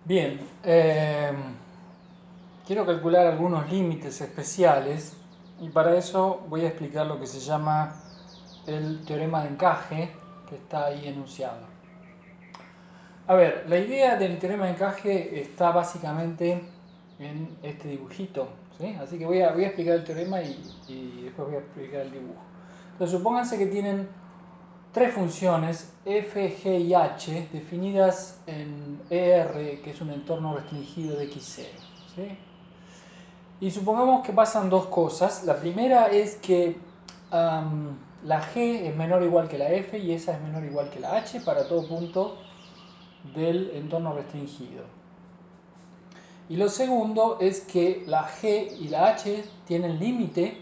Bien, quiero calcular algunos límites especiales y para eso voy a explicar lo que se llama el teorema de encaje que está ahí enunciado. A ver, la idea del teorema de encaje está básicamente en este dibujito, ¿sí? Así que voy a explicar el teorema y después voy a explicar el dibujo. Entonces, supónganse que tienen tres funciones f, g y h definidas en ER, que es un entorno restringido de x0. ¿Sí? Y supongamos que pasan dos cosas. La primera es que la g es menor o igual que la f y esa es menor o igual que la h para todo punto del entorno restringido. Y lo segundo es que la g y la h tienen límite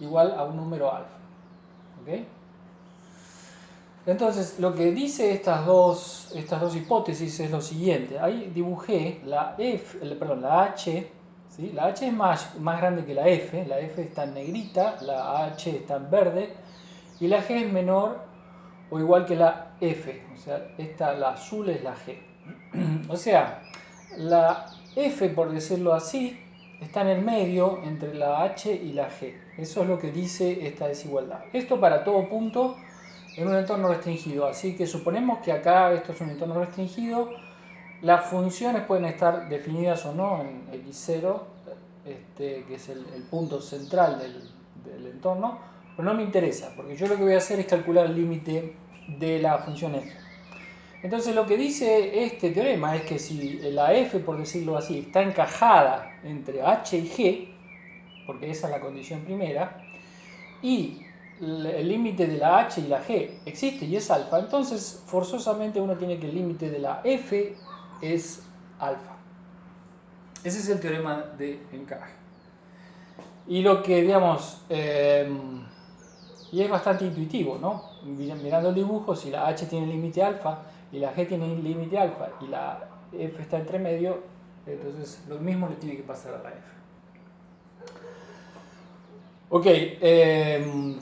igual a un número alfa. ¿Okay? Entonces, lo que dice estas dos hipótesis es lo siguiente. Ahí dibujé la H, ¿sí? La H es más grande que la F está en negrita, la H está en verde, y la G es menor o igual que la F, o sea, la azul es la G. O sea, la F, por decirlo así, está en el medio entre la H y la G. Eso es lo que dice esta desigualdad. Esto para todo punto en un entorno restringido. Así que suponemos que acá esto es un entorno restringido. Las funciones pueden estar definidas o no en x0, que es el punto central del entorno, pero no me interesa, porque yo lo que voy a hacer es calcular el límite de la función f. Entonces lo que dice este teorema es que si la f, por decirlo así, está encajada entre h y g, porque esa es la condición primera, y el límite de la h y la g existe y es alfa, entonces forzosamente uno tiene que el límite de la f es alfa. Ese es el teorema de encaje. Y lo que, digamos, y es bastante intuitivo, ¿no? Mirando el dibujo, si la h tiene límite alfa y la g tiene límite alfa y la f está entre medio, entonces lo mismo le tiene que pasar a la f. Ok,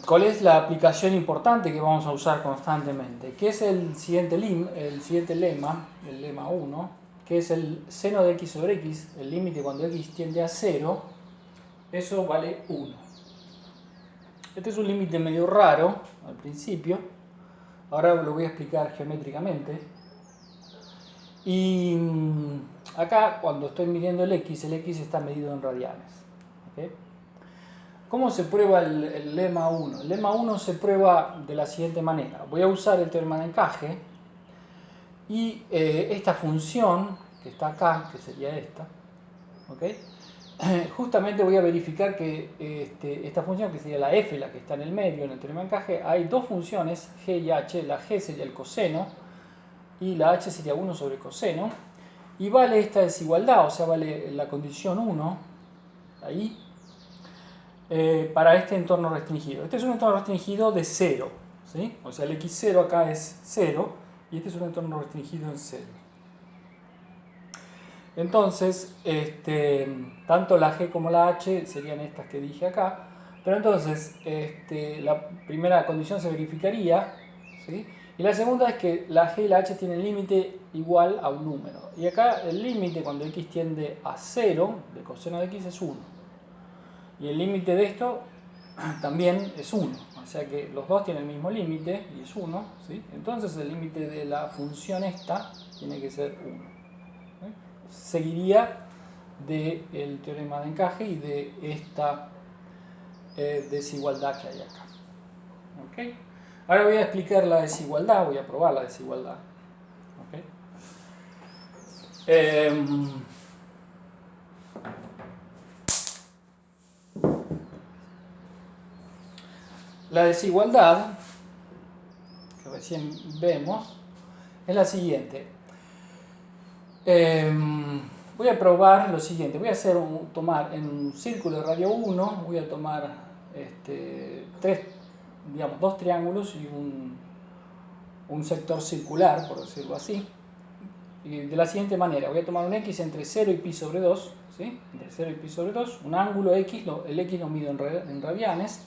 ¿cuál es la aplicación importante que vamos a usar constantemente? ¿Qué es el siguiente lema, el lema 1, que es el seno de x sobre x, el límite cuando x tiende a 0, eso vale 1. Este es un límite medio raro al principio, ahora lo voy a explicar geométricamente. Y acá cuando estoy midiendo el x está medido en radianes. ¿Okay? ¿Cómo se prueba el lema 1? El lema 1 se prueba de la siguiente manera. Voy a usar el teorema de encaje y esta función que está acá, que sería esta, ¿okay? Justamente voy a verificar que esta función, que sería la f, la que está en el medio en el teorema de encaje, hay dos funciones, g y h. La g sería el coseno y la h sería 1 sobre coseno. Y vale esta desigualdad, o sea, vale la condición 1, ahí, para este entorno restringido. Este es un entorno restringido de 0, ¿sí? O sea, el x0 acá es 0 y este es un entorno restringido en 0. Entonces, tanto la g como la h serían estas que dije acá, pero entonces la primera condición se verificaría, ¿sí? Y la segunda es que la g y la h tienen límite igual a un número. Y acá el límite cuando x tiende a 0 de coseno de x es 1. Y el límite de esto también es 1. O sea que los dos tienen el mismo límite y es 1. ¿Sí? Entonces el límite de la función esta tiene que ser 1. ¿Sí? Seguiría del teorema de encaje y de esta desigualdad que hay acá. ¿Okay? Ahora voy a explicar la desigualdad, voy a probar la desigualdad. ¿Okay? La desigualdad que recién vemos es la siguiente. Voy a probar lo siguiente. Voy a tomar en un círculo de radio 1, voy a tomar dos triángulos y un sector circular, por decirlo así. Y de la siguiente manera, voy a tomar un x entre 0 y pi sobre 2, ¿sí? Entre 0 y pi sobre 2, un ángulo x, el x lo mido en radianes.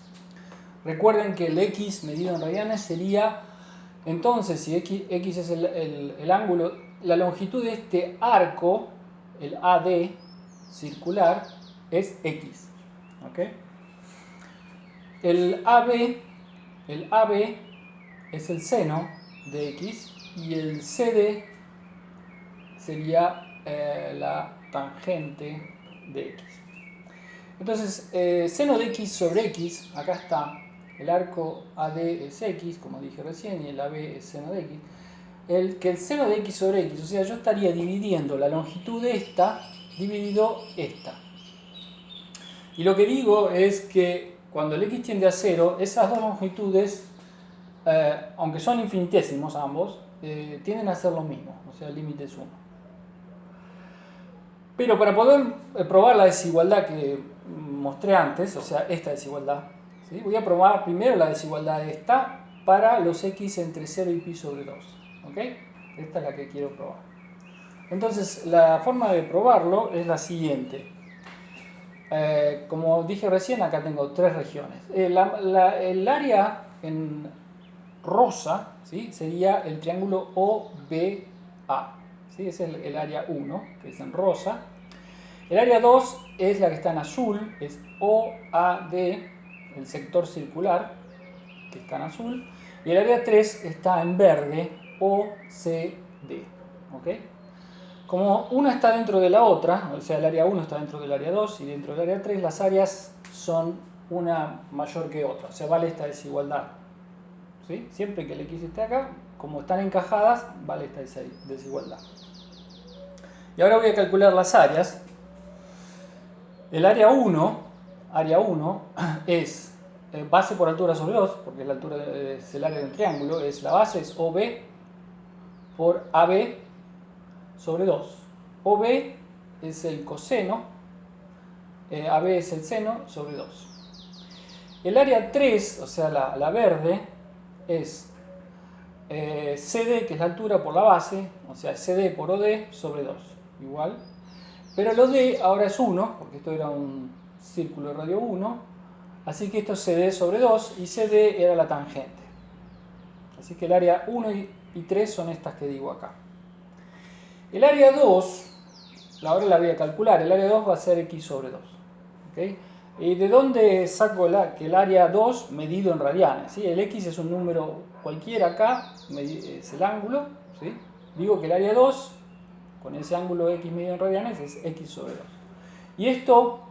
Recuerden que el x medido en radianes sería, entonces, si x es el ángulo la longitud de este arco, el AD circular, es X. ¿Okay? El AB es el seno de X y el CD sería la tangente de X. Entonces, seno de X sobre X, acá está, el arco AD es X, como dije recién, y el AB es seno de X. El seno de X sobre X, o sea, yo estaría dividiendo la longitud de esta dividido esta. Y lo que digo es que cuando el X tiende a 0, esas dos longitudes, aunque son infinitésimos ambos, tienden a ser lo mismo, o sea, el límite es 1. Pero para poder probar la desigualdad que mostré antes, o sea, esta desigualdad, ¿sí? Voy a probar primero la desigualdad de esta para los X entre 0 y pi sobre 2. ¿Okay? Esta es la que quiero probar. Entonces, la forma de probarlo es la siguiente. Como dije recién, acá tengo tres regiones. El área en rosa, ¿sí? Sería el triángulo OBA. ¿Sí? Ese es el área 1, que es en rosa. El área 2 es la que está en azul, es OAD, el sector circular, que está en azul. Y el área 3 está en verde, OCD. ¿Okay? Como una está dentro de la otra, o sea, el área 1 está dentro del área 2 y dentro del área 3, las áreas son una mayor que otra, o sea, vale esta desigualdad. ¿Sí? Siempre que el X esté acá, como están encajadas, vale esta desigualdad. Y ahora voy a calcular las áreas. El área 1 es base por altura sobre 2, porque la altura es el área de un triángulo, es la base es OB por AB sobre 2. OB es el coseno, AB es el seno sobre 2. El área 3, o sea, la verde, es CD, que es la altura por la base, o sea, CD por OD sobre 2, igual. Pero el OD ahora es 1, porque esto era un círculo de radio 1, así que esto es CD sobre 2 y CD era la tangente. Así que el área 1 y 3 son estas que digo acá. El área 2, ahora la voy a calcular, el área 2 va a ser X sobre 2. ¿Okay? ¿Y de dónde saco que el área 2 medido en radianes? ¿Sí? El X es un número cualquiera acá, es el ángulo. ¿Sí? Digo que el área 2, con ese ángulo X medido en radianes, es X sobre 2. Y esto,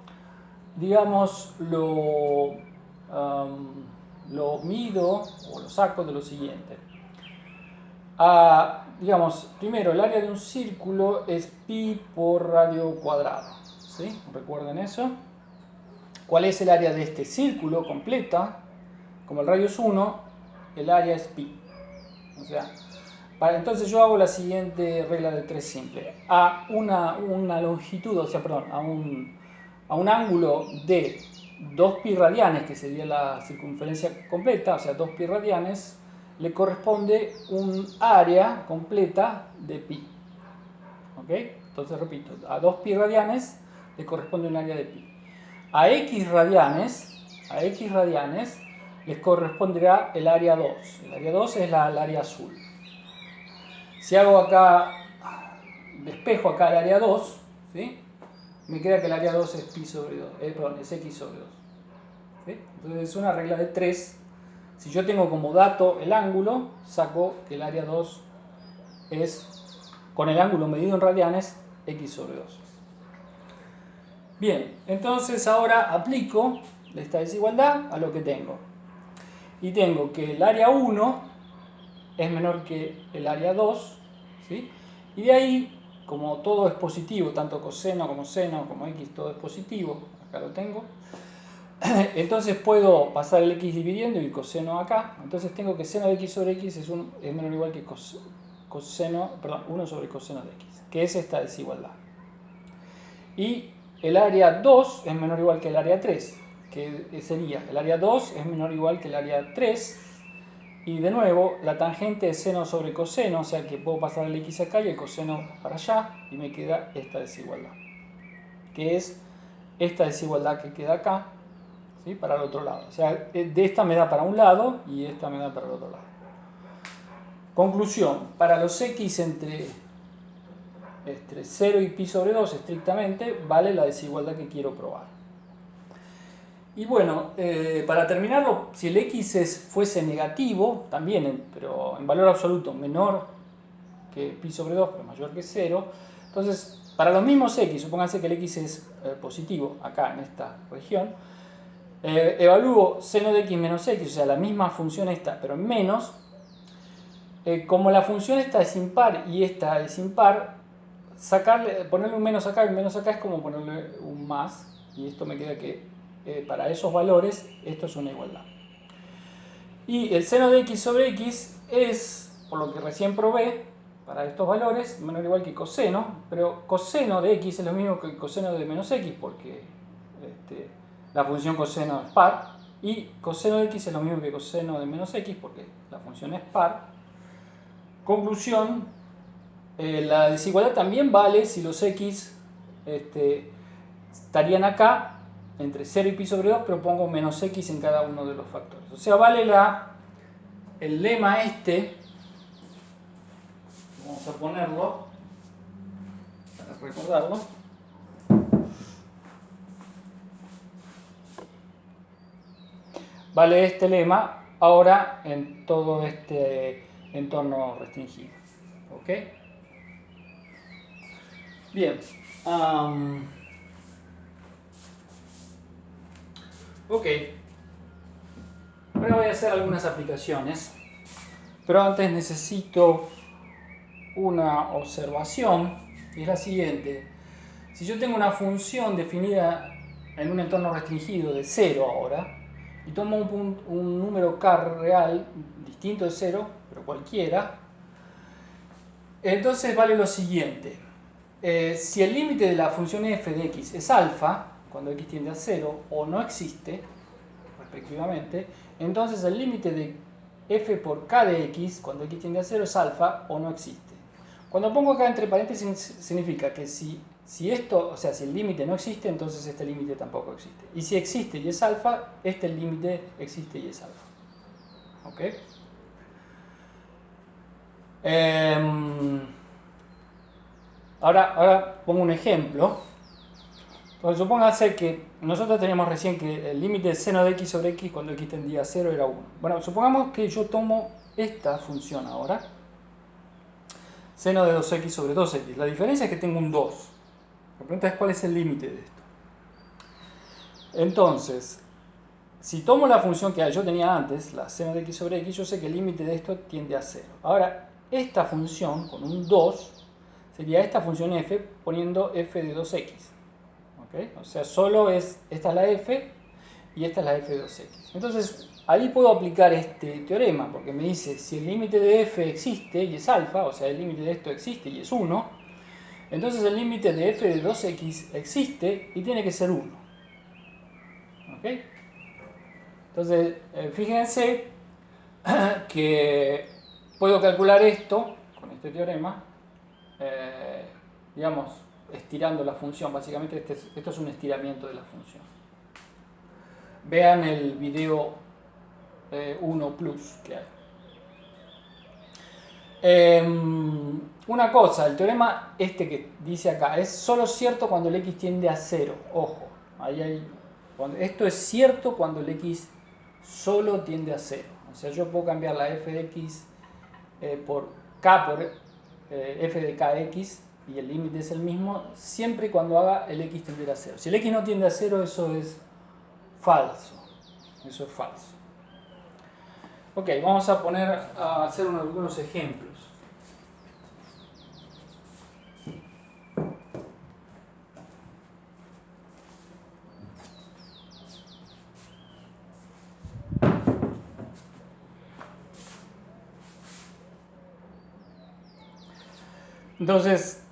digamos, lo mido o lo saco de lo siguiente. Digamos, primero, el área de un círculo es pi por radio cuadrado. ¿Sí? Recuerden eso. ¿Cuál es el área de este círculo completa? Como el radio es 1, el área es pi. O sea, entonces yo hago la siguiente regla de 3 simple. A una longitud, o sea, perdón, a un ángulo de 2 pi radianes, que sería la circunferencia completa, o sea, 2 pi radianes, le corresponde un área completa de pi. ¿Ok? Entonces repito, a 2 pi radianes le corresponde un área de pi. A X radianes les corresponderá el área 2. El área 2 es el área azul. Si hago acá, despejo acá el área 2, ¿sí? Me queda que el área 2 es pi sobre 2, perdón, es X sobre 2. ¿Sí? Entonces es una regla de 3. Si yo tengo como dato el ángulo, saco que el área 2 es, con el ángulo medido en radianes, X sobre 2. Bien, entonces ahora aplico esta desigualdad a lo que tengo. Y tengo que el área 1 es menor que el área 2, ¿sí? Y de ahí, como todo es positivo, tanto coseno como seno como X, todo es positivo, acá lo tengo, entonces puedo pasar el X dividiendo y coseno acá. Entonces tengo que seno de X sobre X es menor o igual que 1 sobre coseno de X, que es esta desigualdad. Y el área 2 es menor o igual que el área 3, que sería el área 2 es menor o igual que el área 3. Y de nuevo, la tangente es seno sobre coseno, o sea que puedo pasar el X acá y el coseno para allá, y me queda esta desigualdad, que es esta desigualdad que queda acá, ¿sí? Para el otro lado. O sea, de esta me da para un lado y esta me da para el otro lado. Conclusión, para los X entre 0 y pi sobre 2 estrictamente, vale la desigualdad que quiero probar. Y bueno, para terminarlo, si el x fuese negativo, también, pero en valor absoluto menor que pi sobre 2, pero mayor que 0, entonces para los mismos x, supónganse que el x es positivo, acá en esta región, evalúo seno de x menos x, o sea, la misma función esta, pero en menos. Como la función esta es impar y esta es impar, ponerle un menos acá y un menos acá es como ponerle un más, y esto me queda que para esos valores esto es una igualdad. Y el seno de x sobre x es, por lo que recién probé, para estos valores menor o igual que coseno, pero coseno de x es lo mismo que coseno de menos x, porque la función coseno es par, y coseno de x es lo mismo que coseno de menos x, porque la función es par. Conclusión, la desigualdad también vale si los x estarían acá, entre 0 y pi sobre 2, pero pongo menos x en cada uno de los factores. O sea, vale el lema vamos a ponerlo, para recordarlo. Vale este lema ahora en todo este entorno restringido. ¿Ok? Bien. Ok. Ahora voy a hacer algunas aplicaciones. Pero antes necesito una observación. Y es la siguiente. Si yo tengo una función definida en un entorno restringido de 0 ahora, y tomo un número k real distinto de 0, pero cualquiera, entonces vale lo siguiente. Si el límite de la función f de x es alfa, cuando x tiende a 0, o no existe, respectivamente, entonces el límite de f por k de x, cuando x tiende a 0, es alfa o no existe. Cuando pongo acá entre paréntesis significa que si esto, o sea, si el límite no existe, entonces este límite tampoco existe. Y si existe y es alfa, este límite existe y es alfa. ¿Ok? Ahora pongo un ejemplo. Entonces, supóngase que nosotros teníamos recién que el límite de seno de x sobre x cuando x tendía a 0 era 1. Bueno, supongamos que yo tomo esta función ahora, seno de 2x sobre 2x. La diferencia es que tengo un 2. La pregunta es cuál es el límite de esto. Entonces, si tomo la función que yo tenía antes, la seno de x sobre x, yo sé que el límite de esto tiende a 0. Ahora, esta función con un 2 sería esta función f poniendo f de 2x. ¿Okay? O sea, solo esta es la f y esta es la f de 2x. Entonces, ahí puedo aplicar este teorema, porque me dice, si el límite de f existe y es alfa, o sea, el límite de esto existe y es 1, entonces el límite de f de 2x existe y tiene que ser 1. ¿Ok? Entonces, fíjense que puedo calcular esto con este teorema, digamos, estirando la función. Básicamente esto es un estiramiento de la función. Vean el video 1 plus que hay. Una cosa, el teorema que dice acá es solo cierto cuando el x tiende a 0. Ojo, esto es cierto cuando el x solo tiende a 0. O sea, yo puedo cambiar la f de x por k por f de kx y el límite es el mismo siempre y cuando haga el x tender a 0. Si el x no tiende a 0, eso es falso. Eso es falso. Ok, vamos a hacer algunos ejemplos. Entonces,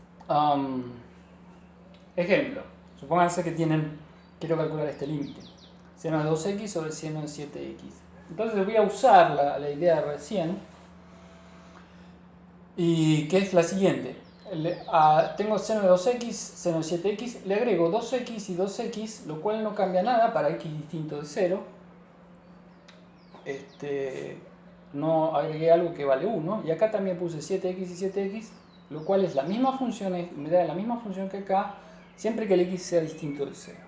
ejemplo, supónganse que quiero calcular este límite, seno de 2x sobre seno de 7x. Entonces voy a usar la idea de recién, y que es la siguiente. Tengo seno de 2x, seno de 7x, le agrego 2x y 2x, lo cual no cambia nada para x distinto de 0. No agregué algo que vale 1, y acá también puse 7x y 7x, lo cual es la misma función, me da la misma función que acá, siempre que el x sea distinto de 0.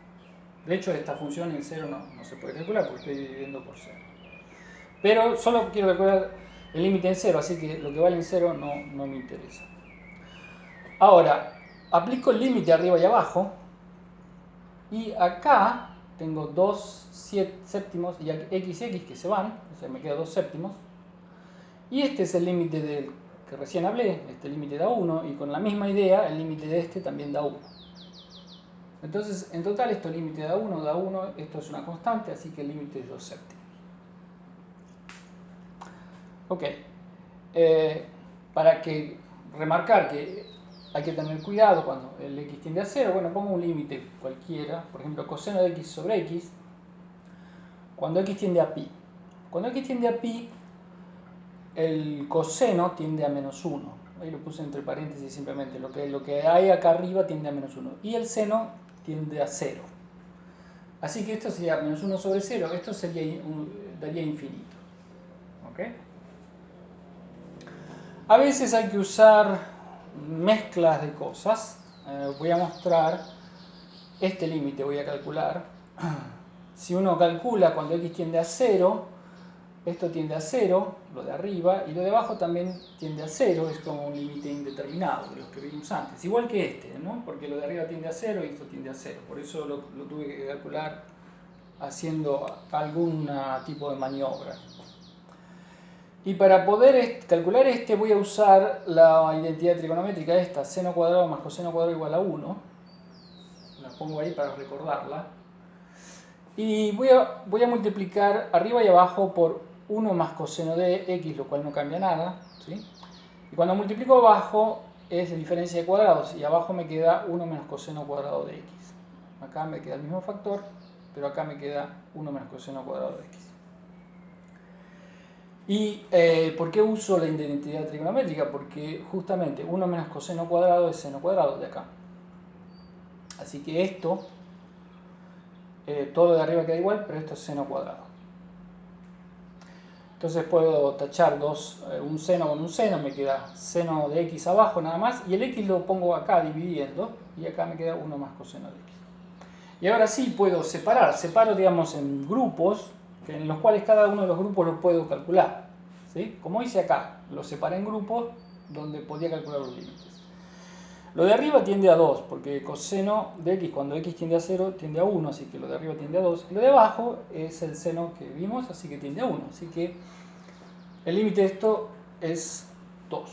De hecho, esta función en 0 no se puede calcular porque estoy dividiendo por 0. Pero solo quiero calcular el límite en 0, así que lo que vale en 0 no me interesa. Ahora, aplico el límite arriba y abajo, y acá tengo 2 séptimos y x y x que se van, o sea, me queda 2 séptimos. Y este es el límite del que recién hablé, este límite da 1, y con la misma idea, el límite de este también da 1. Entonces, en total, esto límite da 1, esto es una constante, así que el límite es 2 séptimos. Ok, para que remarcar que hay que tener cuidado cuando el x tiende a 0, bueno, pongo un límite cualquiera, por ejemplo, coseno de x sobre x, cuando x tiende a pi. Cuando x tiende a pi, el coseno tiende a menos 1. Ahí lo puse entre paréntesis simplemente. Lo que hay acá arriba tiende a menos 1. Y el seno tiende a 0. Así que esto sería menos 1 sobre 0. Esto daría infinito. ¿Ok? A veces hay que usar mezclas de cosas. Voy a mostrar este límite, voy a calcular. Si uno calcula cuando x tiende a 0, esto tiende a 0, lo de arriba, y lo de abajo también tiende a 0, es como un límite indeterminado de los que vimos antes. Igual que este, ¿no? Porque lo de arriba tiende a 0 y esto tiende a 0. Por eso lo tuve que calcular haciendo algún tipo de maniobra. Y para poder calcular este voy a usar la identidad trigonométrica esta, seno cuadrado más coseno cuadrado igual a 1. La pongo ahí para recordarla. Y voy a multiplicar arriba y abajo por 1 más coseno de x, lo cual no cambia nada, ¿sí? Y cuando multiplico abajo es la diferencia de cuadrados, y abajo me queda 1 menos coseno cuadrado de x. Acá me queda el mismo factor, pero acá me queda 1 menos coseno cuadrado de x. ¿Y por qué uso la identidad trigonométrica? Porque justamente 1 menos coseno cuadrado es seno cuadrado de acá. Así que esto, todo lo de arriba queda igual, pero esto es seno cuadrado. Entonces puedo tachar un seno con un seno, me queda seno de x abajo nada más, y el x lo pongo acá dividiendo, y acá me queda 1 más coseno de x. Y ahora sí puedo separo digamos en grupos, en los cuales cada uno de los grupos lo puedo calcular, ¿sí? Como hice acá, lo separé en grupos donde podía calcular los límites. Lo de arriba tiende a 2, porque coseno de x cuando x tiende a 0 tiende a 1, así que lo de arriba tiende a 2. Y lo de abajo es el seno que vimos, así que tiende a 1. Así que el límite de esto es 2.